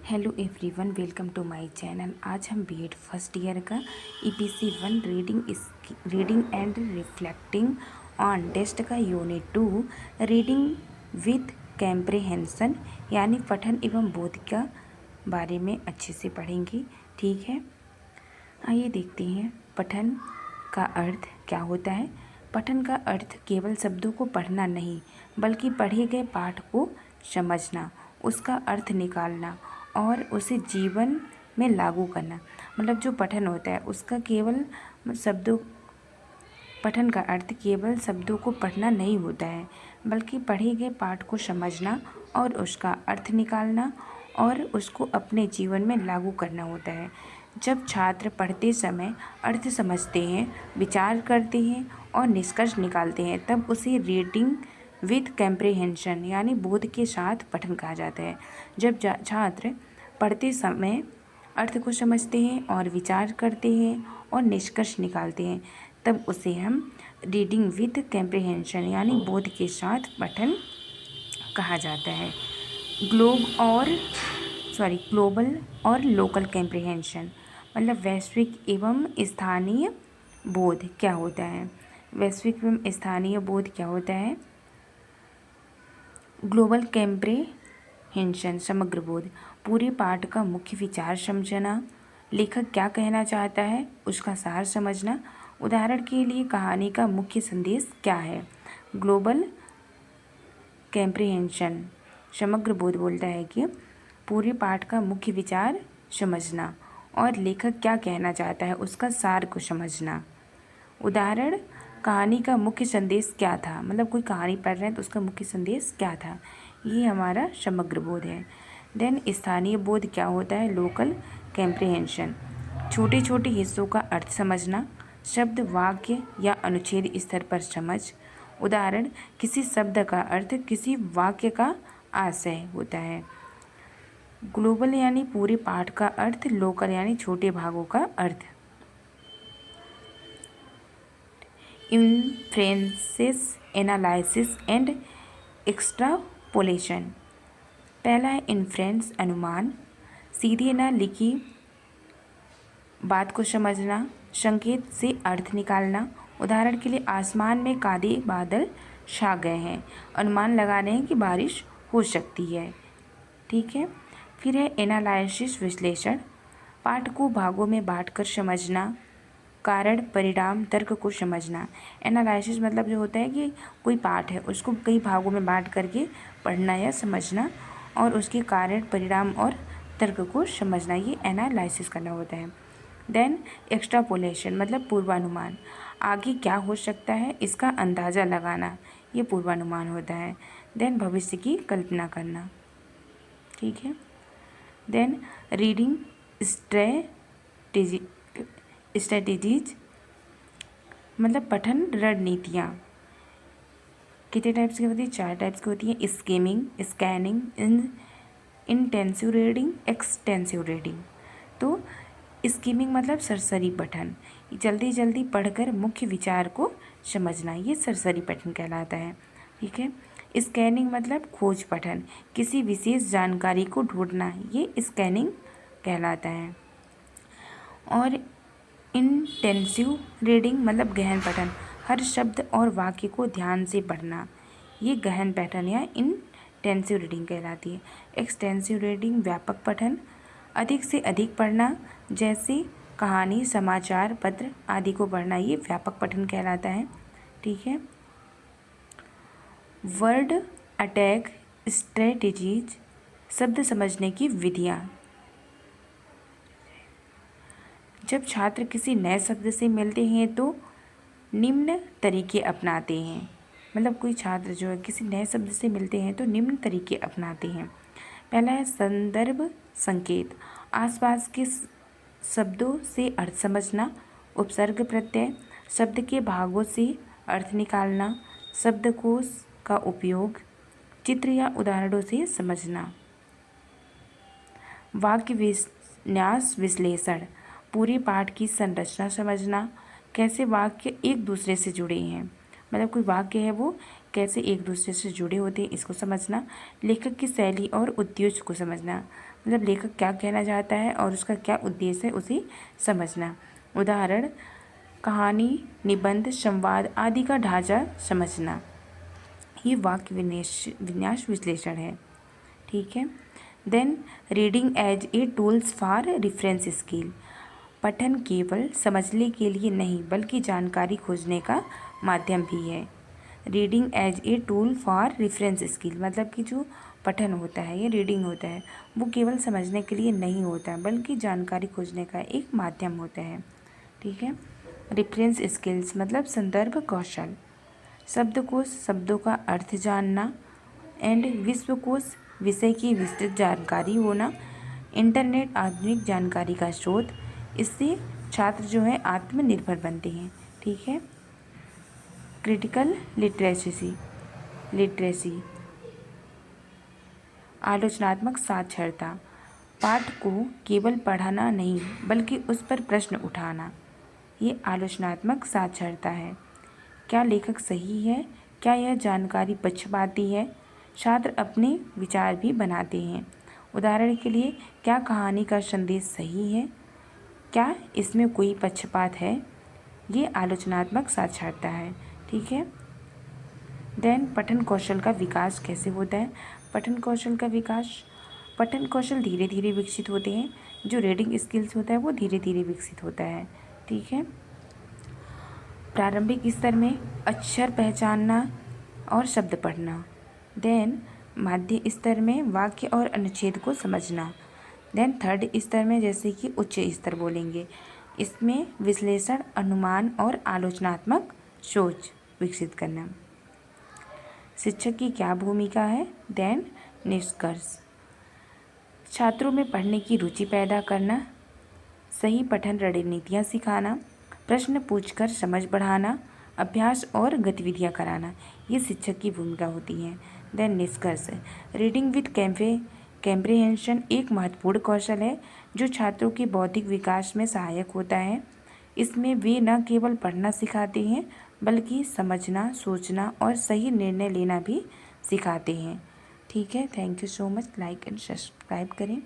Hello everyone, welcome to my channel. आज हम BEd first year का EPC 1 reading and reflecting on test का unit 2 reading with comprehension यानी पठन एवं बोध का बारे में अच्छे से पढ़ेंगे। ठीक है, आइए देखते हैं पठन का अर्थ क्या होता है। पठन का अर्थ केवल शब्दों को पढ़ना नहीं, बल्कि पढ़े गए पाठ को समझना, उसका अर्थ निकालना और उसे जीवन में लागू करना। मतलब जो पठन होता है उसका केवल शब्दों पठन का अर्थ केवल शब्दों को पढ़ना नहीं होता है, बल्कि पढ़े गए पाठ को समझना और उसका अर्थ निकालना और उसको अपने जीवन में लागू करना होता है। जब छात्र पढ़ते समय अर्थ समझते हैं, विचार करते हैं और निष्कर्ष निकालते हैं, तब उसे रीडिंग विथ कैम्प्रिहेंशन यानी बोध के साथ पठन कहा जाता है। जब छात्र पढ़ते समय अर्थ को समझते हैं और विचार करते हैं और निष्कर्ष निकालते हैं, तब उसे हम रीडिंग विथ कैम्प्रिहेंशन यानी बोध के साथ पठन कहा जाता है। ग्लोबल और लोकल कैम्प्रिहेंशन मतलब वैश्विक एवं स्थानीय बोध क्या होता है। वैश्विक एवं स्थानीय बोध क्या होता है। ग्लोबल कैम्प्रिहेंशन समग्र बोध, पूरे पाठ का मुख्य विचार समझना, लेखक क्या कहना चाहता है उसका सार समझना। उदाहरण के लिए कहानी का मुख्य संदेश क्या है। ग्लोबल कैम्प्रिहेंशन समग्र बोध बोलता है कि पूरे पाठ का मुख्य विचार समझना और लेखक क्या कहना चाहता है उसका सार को समझना। उदाहरण, कहानी का मुख्य संदेश क्या था, मतलब कोई कहानी पढ़ रहे हैं तो उसका मुख्य संदेश क्या था, ये हमारा समग्र बोध है। देन स्थानीय बोध क्या होता है। लोकल कैम्प्रिहेंशन, छोटे छोटे हिस्सों का अर्थ समझना, शब्द, वाक्य या अनुच्छेद स्तर पर समझ। उदाहरण, किसी शब्द का अर्थ किसी वाक्य का आशय होता है। ग्लोबल यानी पूरे पाठ का अर्थ, लोकल यानी छोटे भागों का अर्थ। Inferences, analysis and extrapolation. पहला है इन्फ्रेंस, अनुमान, सीधे न लिखी बात को समझना, संकेत से अर्थ निकालना। उदाहरण के लिए, आसमान में काले बादल छा गए हैं, अनुमान लगा रहे हैं कि बारिश हो सकती है। ठीक है, फिर है एनालिसिस, विश्लेषण, पाठ को भागों में बांटकर समझना, कारण, परिणाम, तर्क को समझना। एनालिसिस मतलब जो होता है कि कोई पाठ है उसको कई भागों में बांट करके पढ़ना या समझना और उसके कारण, परिणाम और तर्क को समझना, ये एनालिसिस करना होता है। देन एक्सट्रापोलेशन मतलब पूर्वानुमान, आगे क्या हो सकता है इसका अंदाज़ा लगाना, ये पूर्वानुमान होता है। देन भविष्य की कल्पना करना। ठीक है, देन रीडिंग स्ट्रेटेजीज मतलब पठन रणनीतियाँ। कितने टाइप्स की होती है, 4 टाइप्स की होती है। Skimming, scanning, intensive reading, extensive reading. तो स्कीमिंग मतलब सरसरी पठन, जल्दी जल्दी पढ़कर मुख्य विचार को समझना, ये सरसरी पठन कहलाता है। ठीक है, स्कैनिंग मतलब खोज पठन, किसी विशेष जानकारी को ढूंढना, ये स्कैनिंग कहलाता है। और इंटेंसिव रीडिंग मतलब गहन पठन, हर शब्द और वाक्य को ध्यान से पढ़ना, ये गहन पठन या इंटेंसिव रीडिंग कहलाती है। एक्सटेंसिव रीडिंग व्यापक पठन, अधिक से अधिक पढ़ना, जैसे कहानी, समाचार पत्र आदि को पढ़ना, ये व्यापक पठन कहलाता है। ठीक है, वर्ड अटैक स्ट्रेटेजीज, शब्द समझने की विधियाँ। जब छात्र किसी नए शब्द से मिलते हैं तो निम्न तरीके अपनाते हैं। मतलब कोई छात्र जो है किसी नए शब्द से मिलते हैं तो निम्न तरीके अपनाते हैं। पहला है संदर्भ संकेत, आसपास के शब्दों से अर्थ समझना। उपसर्ग प्रत्यय, शब्द के भागों से अर्थ निकालना। शब्दकोश का उपयोग, चित्र या उदाहरणों से समझना। वाक्य विन्यास विश्लेषण, पूरे पाठ की संरचना समझना, कैसे वाक्य एक दूसरे से जुड़े हैं, मतलब कोई वाक्य है वो कैसे एक दूसरे से जुड़े होते हैं, इसको समझना। लेखक की शैली और उद्देश्य को समझना, मतलब लेखक क्या कहना चाहता है और उसका क्या उद्देश्य है उसे समझना। उदाहरण, कहानी, निबंध, संवाद आदि का ढांचा समझना। ये वाक्य विन्यास विश्लेषण है। ठीक है। Then reading as a tools for reference skill. पठन केवल समझने के लिए नहीं बल्कि जानकारी खोजने का माध्यम भी है। Reading as a tool for reference skill मतलब कि जो पठन होता है, ये रीडिंग होता है, वो केवल समझने के लिए नहीं होता बल्कि जानकारी खोजने का एक माध्यम होता है। ठीक है। रेफरेंस स्किल्स मतलब संदर्भ कौशल। शब्दकोश, शब्दों का अर्थ जानना। एंड विश्वकोश, विषय की विस्तृत जानकारी होना। इंटरनेट, आधुनिक जानकारी का स्रोत। इससे छात्र जो है आत्मनिर्भर बनते हैं। ठीक है। क्रिटिकल लिटरेसी आलोचनात्मक साक्षरता। पाठ को केवल पढ़ना नहीं बल्कि उस पर प्रश्न उठाना, ये आलोचनात्मक साक्षरता है। क्या लेखक सही है? क्या यह जानकारी पक्षपाती है? छात्र अपने विचार भी बनाते हैं। उदाहरण के लिए, क्या कहानी का संदेश सही है? क्या इसमें कोई पक्षपात है? ये आलोचनात्मक साक्षरता है। ठीक है। देन पठन कौशल का विकास कैसे होता है? पठन कौशल धीरे धीरे विकसित होते हैं। जो रीडिंग स्किल्स होता है वो धीरे धीरे विकसित होता है। ठीक है। प्रारंभिक स्तर में अक्षर पहचानना और शब्द पढ़ना। देन माध्य स्तर में वाक्य और अनुच्छेद को समझना। देन थर्ड स्तर में जैसे कि उच्च स्तर बोलेंगे, इसमें विश्लेषण, अनुमान और आलोचनात्मक सोच विकसित करना। शिक्षक की क्या भूमिका है? देन निष्कर्ष, छात्रों में पढ़ने की रुचि पैदा करना, सही पठन रणनीतियाँ सिखाना, प्रश्न पूछकर समझ बढ़ाना, अभ्यास और गतिविधियाँ कराना, ये शिक्षक की भूमिका होती है। देन निष्कर्ष, रीडिंग विद कैम्प्रिहेंशन एक महत्वपूर्ण कौशल है जो छात्रों के बौद्धिक विकास में सहायक होता है। इसमें वे न केवल पढ़ना सिखाते हैं बल्कि समझना, सोचना और सही निर्णय लेना भी सिखाते हैं। ठीक है। Thank you so much. Like and subscribe करें।